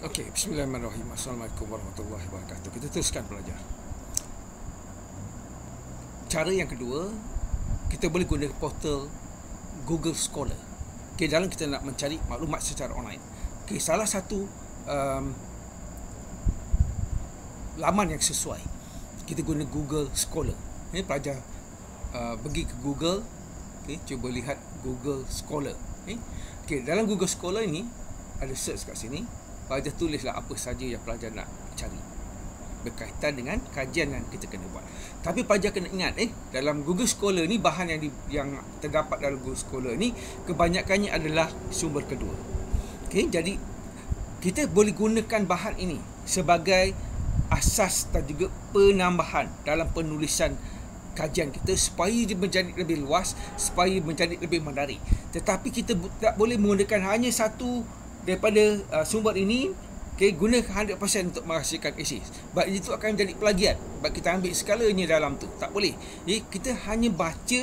Okey, bismillahirrahmanirrahim. Assalamualaikum warahmatullahi wabarakatuh. Kita teruskan belajar. Cara yang kedua, kita boleh guna portal Google Scholar. Okey, dalam kita nak mencari maklumat secara online. Okey, salah satu laman yang sesuai, kita guna Google Scholar. Ini pelajar pergi ke Google, okey, cuba lihat Google Scholar. Okey, dalam Google Scholar ini ada search kat sini. Pelajar tulislah apa saja yang pelajar nak cari berkaitan dengan kajian yang kita kena buat. Tapi pelajar kena ingat, dalam Google Scholar ni, bahan yang terdapat dalam Google Scholar ni kebanyakannya adalah sumber kedua. Okey, jadi kita boleh gunakan bahan ini sebagai asas dan juga penambahan dalam penulisan kajian kita supaya dia menjadi lebih luas, supaya menjadi lebih menarik. Tetapi kita tak boleh menggunakan hanya satu daripada sumber ini. Okay, guna 100% untuk menghasilkan esei. Sebab itu akan menjadi plagiat. Sebab kita ambil segalanya dalam tu. Tak boleh. Jadi kita hanya baca,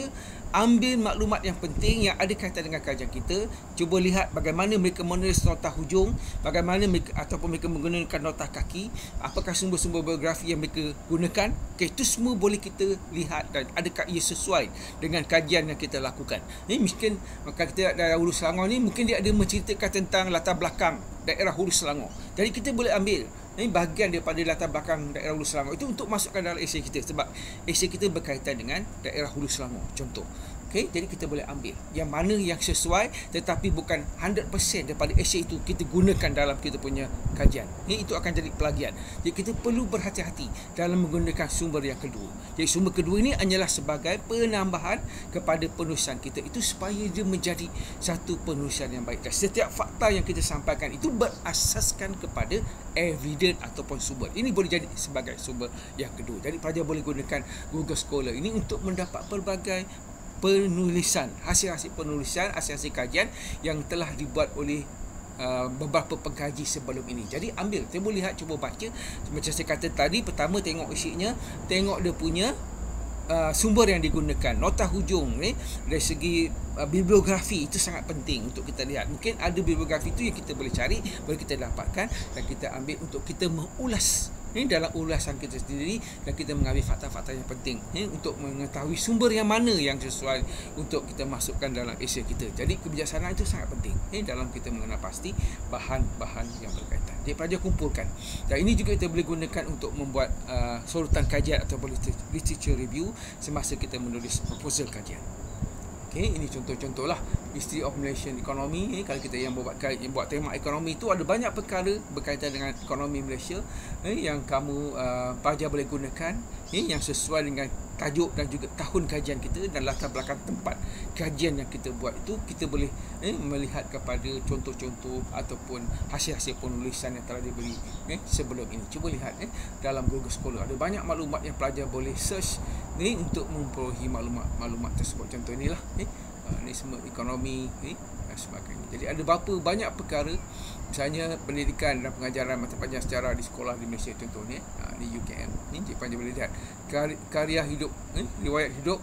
ambil maklumat yang penting yang ada kaitan dengan kajian kita. Cuba lihat bagaimana mereka menulis nota hujung, bagaimana mereka, ataupun mereka menggunakan nota kaki, apakah sumber-sumber biografi yang mereka gunakan. Okay, itu semua boleh kita lihat dan adakah ia sesuai dengan kajian yang kita lakukan. Ini mungkin, maka kita daerah Hulu Selangor ni, mungkin dia ada menceritakan tentang latar belakang daerah Hulu Selangor. Jadi kita boleh ambil ini bahagian daripada latar belakang daerah Hulu Selangor itu untuk masukkan dalam esei kita, sebab esei kita berkaitan dengan daerah Hulu Selangor contoh. Okey, jadi kita boleh ambil yang mana yang sesuai, tetapi bukan 100% daripada esei itu kita gunakan dalam kita punya kajian. Itu akan jadi plagiat. Jadi kita perlu berhati-hati dalam menggunakan sumber yang kedua. Jadi sumber kedua ini hanyalah sebagai penambahan kepada penulisan kita itu supaya dia menjadi satu penulisan yang baik. Dan setiap fakta yang kita sampaikan itu berasaskan kepada evidence ataupun sumber. Ini boleh jadi sebagai sumber yang kedua. Jadi pelajar boleh gunakan Google Scholar ini untuk mendapat pelbagai penulisan, hasil-hasil penulisan, hasil-hasil kajian yang telah dibuat oleh beberapa pengkaji sebelum ini. Jadi ambil, cuba lihat, cuba baca. Macam saya kata tadi, pertama tengok isinya, tengok dia punya sumber yang digunakan, nota hujung dari segi bibliografi itu sangat penting untuk kita lihat. Mungkin ada bibliografi itu yang kita boleh cari, boleh kita dapatkan dan kita ambil untuk kita mengulas dalam ulasan kita sendiri, dan kita mengambil fakta-fakta yang penting untuk mengetahui sumber yang mana yang sesuai untuk kita masukkan dalam esei kita. Jadi kebijaksanaan itu sangat penting dalam kita mengenal pasti bahan-bahan yang berkaitan. Jadi pelajar kumpulkan, dan ini juga kita boleh gunakan untuk membuat sorutan kajian atau literature review semasa kita menulis proposal kajian. Okay, ini contoh-contoh lah History of Malaysian Economy. Kalau kita yang buat tema ekonomi itu, ada banyak perkara berkaitan dengan ekonomi Malaysia yang kamu pelajar boleh gunakan yang sesuai dengan tajuk dan juga tahun kajian kita dan latar belakang tempat kajian yang kita buat itu. Kita boleh melihat kepada contoh-contoh ataupun hasil-hasil penulisan yang telah diberi sebelum ini. Cuba lihat dalam Google Scholar ada banyak maklumat yang pelajar boleh search untuk memperolehi maklumat tersebut. Contoh inilah ini semua ekonomi dan sebagainya. Jadi ada berapa banyak perkara, misalnya pendidikan dan pengajaran mata pelajaran sejarah di sekolah di Malaysia contohnya, di UKM ni panjang boleh lihat karya hidup, riwayat hidup,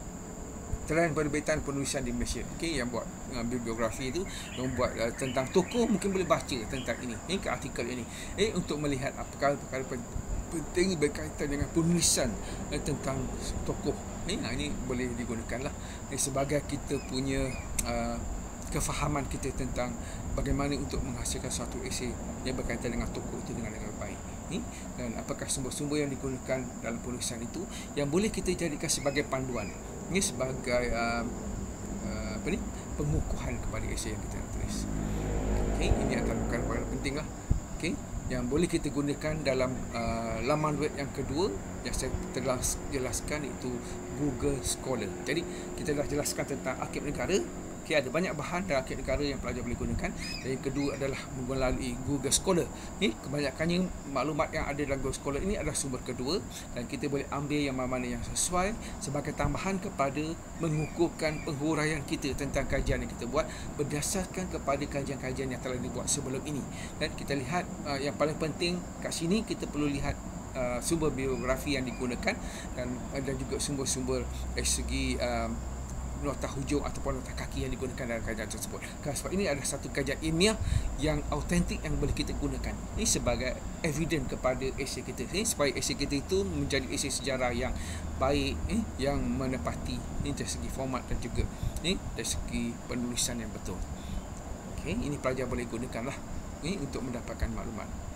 trend penerbitan penulisan di Malaysia. Okey, yang buat bibliografi itu, yang buat tentang tokoh, mungkin boleh baca tentang ini ke artikel ini untuk melihat perkara-perkara penting berkaitan dengan penulisan tentang tokoh. Ini boleh digunakanlah sebagai kita punya kefahaman kita tentang bagaimana untuk menghasilkan suatu esei yang berkaitan dengan tokoh itu dengan baik. Dan apakah sumber-sumber yang digunakan dalam penulisan itu yang boleh kita jadikan sebagai panduan, sebagai pengukuhan kepada esei yang kita nak tulis. Ini antara perkara-perkara penting lah. Yang boleh kita gunakan dalam laman web yang kedua yang saya telah jelaskan, itu Google Scholar. Jadi kita dah jelaskan tentang Arkib Negara. Ada banyak bahan dalam Arkib Negara yang pelajar boleh gunakan. Dan yang kedua adalah melalui Google Scholar. Kebanyakannya maklumat yang ada dalam Google Scholar ini adalah sumber kedua, dan kita boleh ambil yang mana yang sesuai sebagai tambahan kepada mengukuhkan penghuraian kita tentang kajian yang kita buat berdasarkan kepada kajian-kajian yang telah dibuat sebelum ini. Dan kita lihat yang paling penting kat sini, kita perlu lihat sumber biografi yang digunakan dan juga sumber-sumber dari segi nota hujung ataupun nota kaki yang digunakan dalam kajian tersebut. Sebab ini adalah satu kajian ilmiah yang autentik yang boleh kita gunakan ini sebagai evidence kepada esei kita, supaya esei kita itu menjadi esei sejarah yang baik, yang menepati dari segi format dan juga dari segi penulisan yang betul. Ini pelajar boleh gunakanlah untuk mendapatkan maklumat.